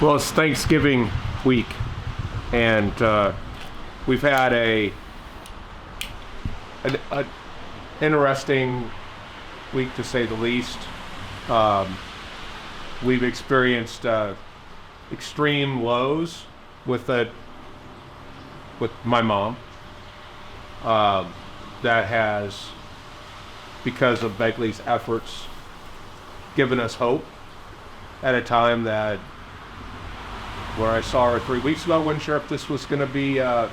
Well, it's Thanksgiving week, and we've had an interesting week, to say the least. We've experienced extreme lows with my mom. That has, because of Begley's efforts, given us hope at a time that, where I saw her 3 weeks ago, I wasn't sure if this was going to be, we're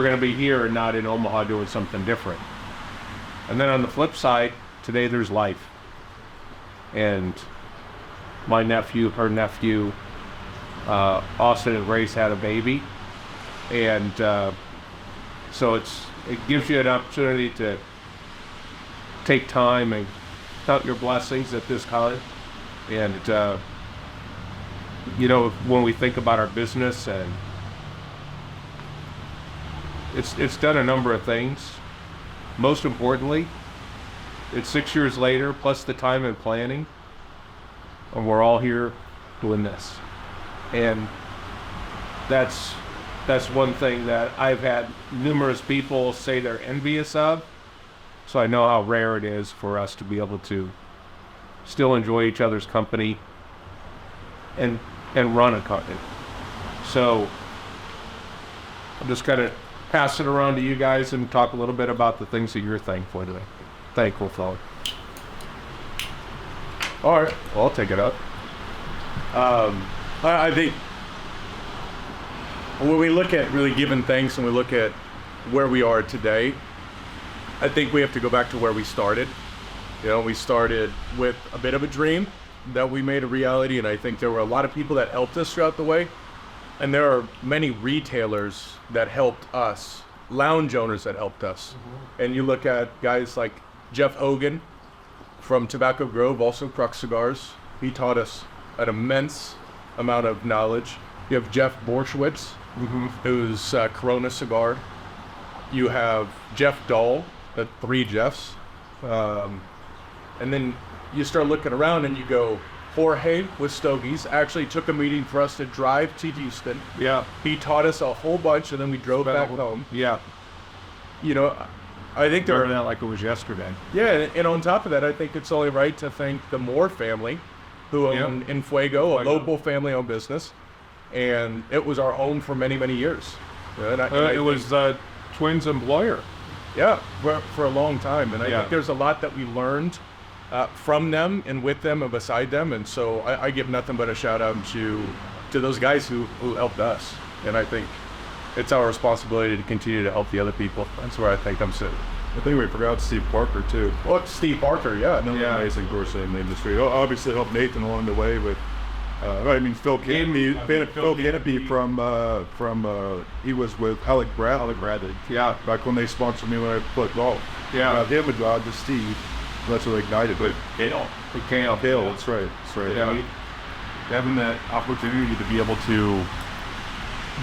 going to be here and not in Omaha doing something different. And then on the flip side, today there's life. And my nephew, her nephew, Austin and Grace had a baby. And so it gives you an opportunity to take time and count your blessings at this time. And, when we think about our business, and it's done a number of things. Most importantly, it's 6 years later, plus the time and planning, and we're all here doing this. And that's one thing that I've had numerous people say they're envious of. So I know how rare it is for us to be able to still enjoy each other's company and run a company. So I'm just going to pass it around to you guys and talk a little bit about the things that you're thankful for. All right, well, I'll take it up. I think when we look at really giving thanks and we look at where we are today, I think we have to go back to where we started. We started with a bit of a dream that we made a reality, and I think there were a lot of people that helped us throughout the way. And there are many retailers that helped us, lounge owners that helped us. Mm-hmm. And you look at guys like Jeff Hogan from Tobacco Grove, also Crux Cigars. He taught us an immense amount of knowledge. You have Jeff Borschwitz, mm-hmm. who's Corona Cigar. You have Jeff Dahl, the three Jeffs. And then you start looking around and you go, Jorge with Stogies actually took a meeting for us to drive to Houston. Yeah. He taught us a whole bunch, and then we drove back home. Yeah. I think that like it was yesterday. Yeah, and on top of that, I think it's only right to thank the Moore family, who own In Fuego, a local family-owned business, and it was our home for many, many years. It was the twins' employer. Yeah, for a long time, and I think there's a lot that we learned from them and with them and beside them, and so I give nothing but a shout out to those guys who helped us, and I think it's our responsibility to continue to help the other people. That's where I think I'm sitting. I think we forgot Steve Parker too. Well, Steve Parker, Another amazing person in the industry. Obviously helped Nathan along the way with Phil Canopy from he was with Alec Bradley. Yeah. Back when they sponsored me when I played golf. Yeah. Him and to Steve. That's what ignited it. Kale, that's right. Yeah. Having that opportunity to be able to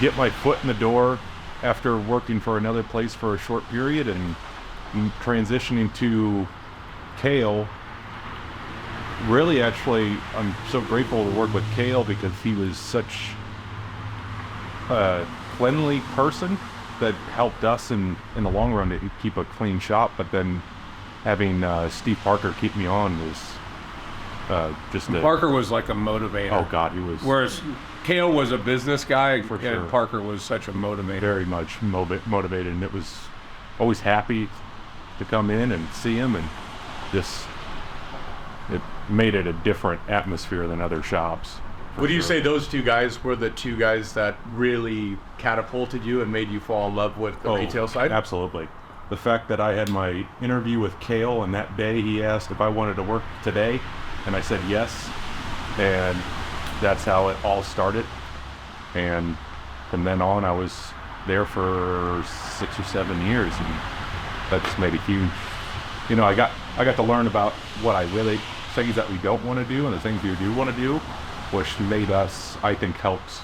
get my foot in the door after working for another place for a short period and transitioning to Kale, really actually I'm so grateful to work with Kale because he was such a cleanly person that helped us in the long run to keep a clean shop, but then having Steve Parker keep me on was Parker was like a motivator. Oh God, he was. Whereas Kale was a business guy, for and sure. Parker was such a motivator. Very much motivated, and it was always happy to come in and see him, and it made it a different atmosphere than other shops. Would you say those two guys were the two guys that really catapulted you and made you fall in love with the retail side? Absolutely. The fact that I had my interview with Kale, and that day he asked if I wanted to work today, and I said yes, and that's how it all started. And from then on, I was there for 6 or 7 years, and that just made a huge. I got to learn about what I really things that we don't want to do and the things we do want to do, which made us, I think, helped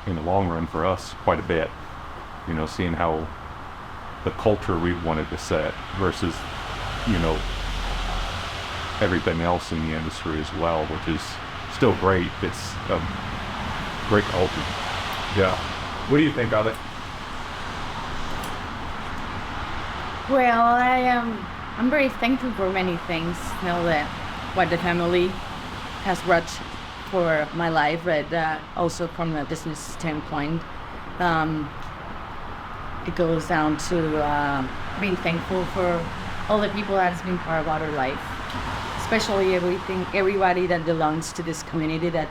in the long run for us quite a bit. Seeing how the culture we wanted to set versus, everything else in the industry as well, which is still great. It's great culture. Yeah. What do you think of it? Well, I'm very thankful for many things. You know that what the family has brought for my life, but also from a business standpoint, it goes down to being thankful for all the people that has been part of our life, especially everybody that belongs to this community that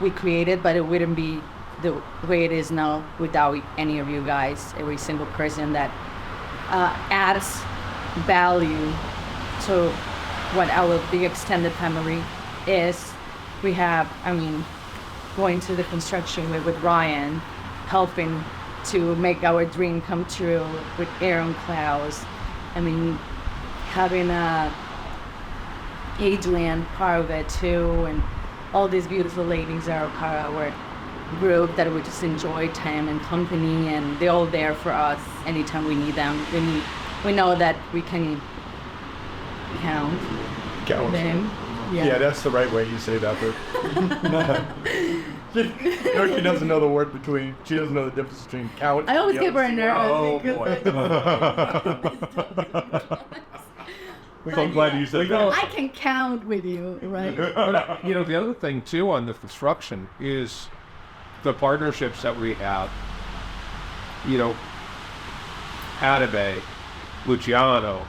we created, but it wouldn't be the way it is now without any of you guys. Every single person that adds value to what our big extended family is. We have, going to the construction with Ryan, helping to make our dream come true with Aaron Klaus. Having Adrian part of it too, and all these beautiful ladies are part of our group that we just enjoy time and company, and they're all there for us anytime we need them. We know that we can count them. Yeah, that's the right way you say that, but she doesn't know the word between. She doesn't know the difference between count. I always get very nervous. Oh boy. I'm glad you said that. I can count with you, right? You know, the other thing too on the construction is the partnerships that we have. You know, Atabay, Luciano,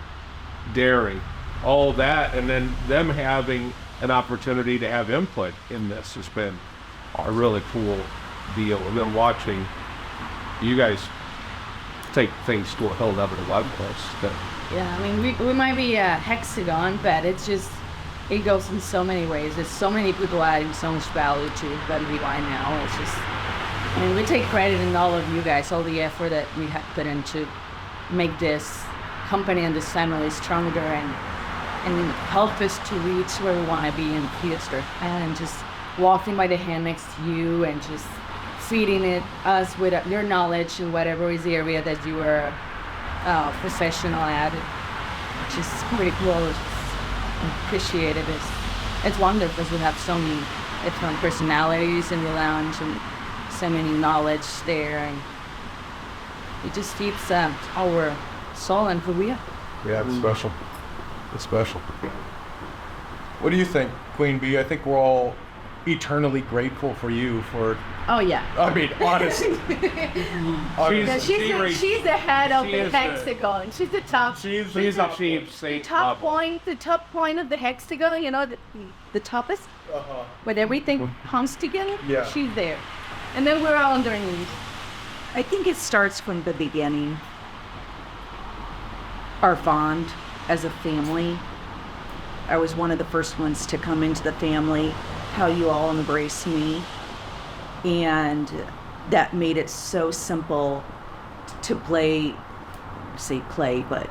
Derry, all that, and then them having an opportunity to have input in this has been a really cool deal. And then watching you guys take things to a whole other level. Yeah, we might be a hexagon, but it goes in so many ways. There's so many people adding so much value to what we are now. It's just, we take credit in all of you guys, all the effort that we have put into make this company and this family stronger and help us to reach where we want to be in the future. And just walking by the hand next to you and just feeding us with your knowledge in whatever is the area that you are professional at, which is pretty cool. Appreciate it. It's wonderful because we have so many different personalities in the lounge and so many knowledge there, and it just keeps our soul and who we are. Yeah, it's special. It's special. What do you think, Queen Bee? I think we're all eternally grateful for you for. Oh yeah. Honestly. She's the head of the hexagon. She's the top. She's a cheap saint. The top point of the hexagon. You know, the toppest. When everything comes together. Yeah. She's there, and then we're all underneath. I think it starts from the beginning. Our bond as a family. I was one of the first ones to come into the family. How you all embraced me. And that made it so simple to play, but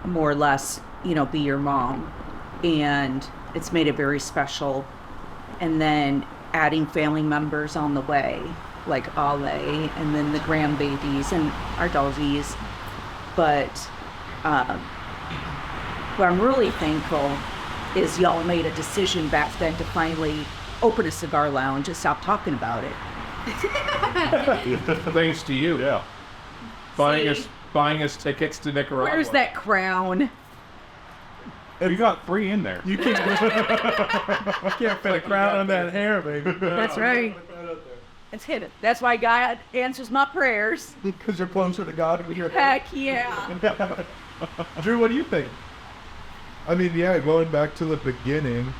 more or less, be your mom. And it's made it very special. And then adding family members on the way, like Ale, and then the grandbabies and our doggies. But what I'm really thankful is y'all made a decision back then to finally open a cigar lounge and stop talking about it. Thanks to you. Yeah. Buying us tickets to Nicaragua. Where's that crown? You got 3 in there. You can't fit a crown on that hair, baby. That's right. It's hidden. That's why God answers my prayers. Because you're closer to God over here. Heck yeah. Drew, what do you think? Going back to the beginning,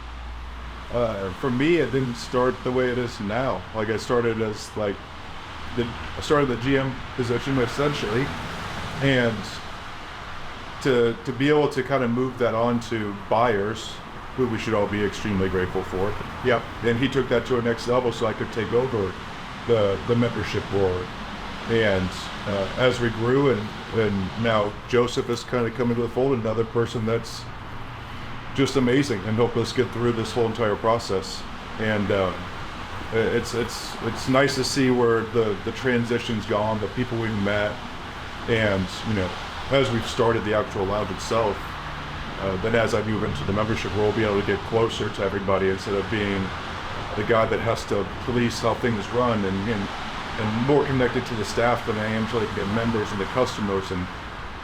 for me, it didn't start the way it is now. Like, I started as the GM position essentially, and to be able to kind of move that on to buyers, who we should all be extremely grateful for. Yep. And he took that to a next level, so I could take over the membership board. And as we grew, and now Joseph has kind of come into the fold, another person that's just amazing and helped us get through this whole entire process. And it's nice to see where the transition's gone, the people we've met, and as we've started the actual lounge itself, then as I move into the membership role, be able to get closer to everybody instead of being the guy that has to police how things run, and more connected to the staff than I am to like the members and the customers,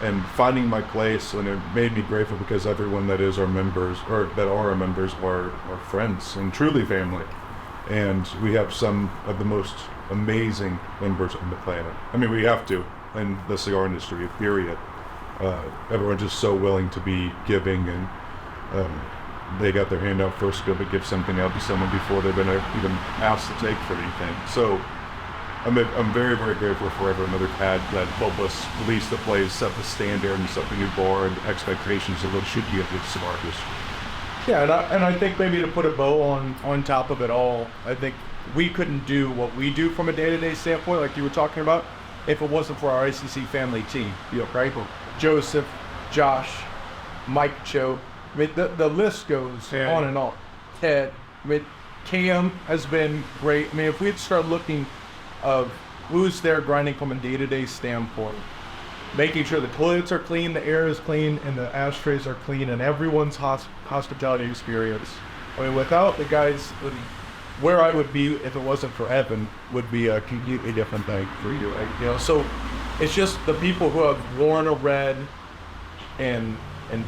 and finding my place. And it made me grateful because everyone that is our members, or that are our members, are friends and truly family. And we have some of the most amazing members on the planet. I mean, we have to in the cigar industry, period. Everyone's just so willing to be giving, and they got their hand out first to be able to give something out to someone before they've been even asked to take for anything. So I'm very, very grateful for everyone that had that helped us release the place, set the standard, and set the new bar and expectations of what should be a good cigar industry. Yeah, and I think maybe to put a bow on top of it all, I think we couldn't do what we do from a day-to-day standpoint, like you were talking about, if it wasn't for our ICC family team. Right? Joseph, Josh, Mike, Joe. I mean, the list goes on and on. Ted, I mean, Cam has been great. I mean, if we'd start looking of who's there grinding from a day-to-day standpoint, making sure the toilets are clean, the air is clean, and the ashtrays are clean, and everyone's hospitality experience. I mean, without the guys, where I would be if it wasn't for Evan would be a completely different thing for you. You know, so it's just the people who have worn a red and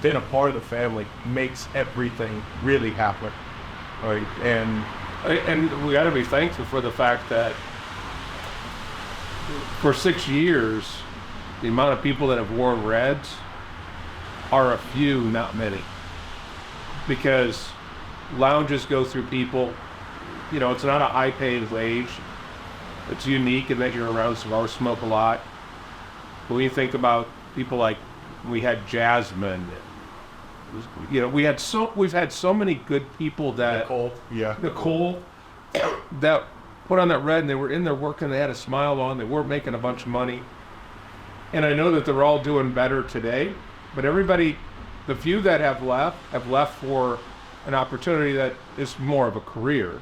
been a part of the family makes everything really happen. Right? And we got to be thankful for the fact that for 6 years, the amount of people that have worn reds are a few, not many. Because lounges go through people, you know, it's not a high paid wage. It's unique in that you're around cigar smoke a lot. But when you think about people like, we had Jasmine, you know, we've had so many good people that Nicole that put on that red, and they were in there working, they had a smile on, they weren't making a bunch of money. And I know that they're all doing better today, but everybody, the few that have left for an opportunity that is more of a career.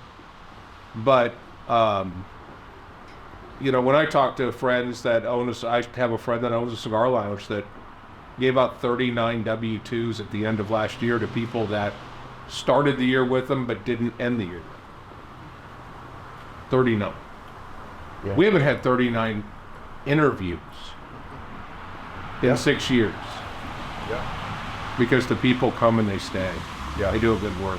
But, you know, when I talk to friends that I have a friend that owns a cigar lounge that gave out 39 W-2s at the end of last year to people that started the year with them but didn't end the year. 39. Yeah. We haven't had 39 interviews in 6 years. Yeah. Because the people come and they stay. Yeah. They do a good work.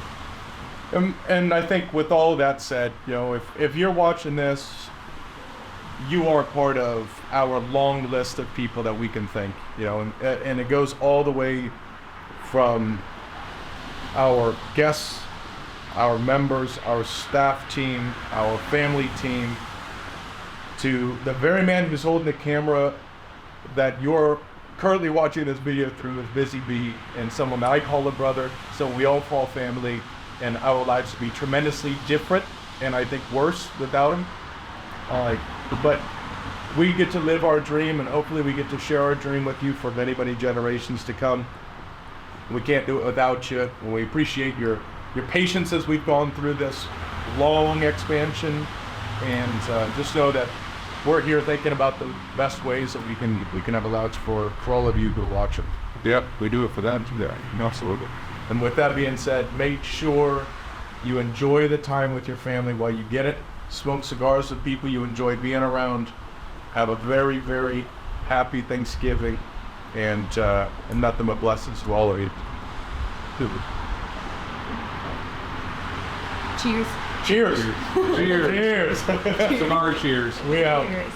And I think with all that said, you know, if you're watching this, you are part of our long list of people that we can thank, you know, and it goes all the way from our guests, our members, our staff team, our family team, to the very man who's holding the camera that you're currently watching this video through with Busy Bee, and someone that I call a brother, so we all call family, and our lives would be tremendously different, and I think worse without him. But we get to live our dream, and hopefully we get to share our dream with you for many, many generations to come. We can't do it without you, and we appreciate your patience as we've gone through this long expansion, and just know that we're here thinking about the best ways that we can have a lounge for all of you who are watching. Yep, we do it for that too. Absolutely. And with that being said, make sure you enjoy the time with your family while you get it. Smoke cigars with people you enjoy being around. Have a very, very happy Thanksgiving, and nothing but blessings to all of you. Cheers. Cheers. Cheers. Cheers. Cigar cheers. We out. Cheers.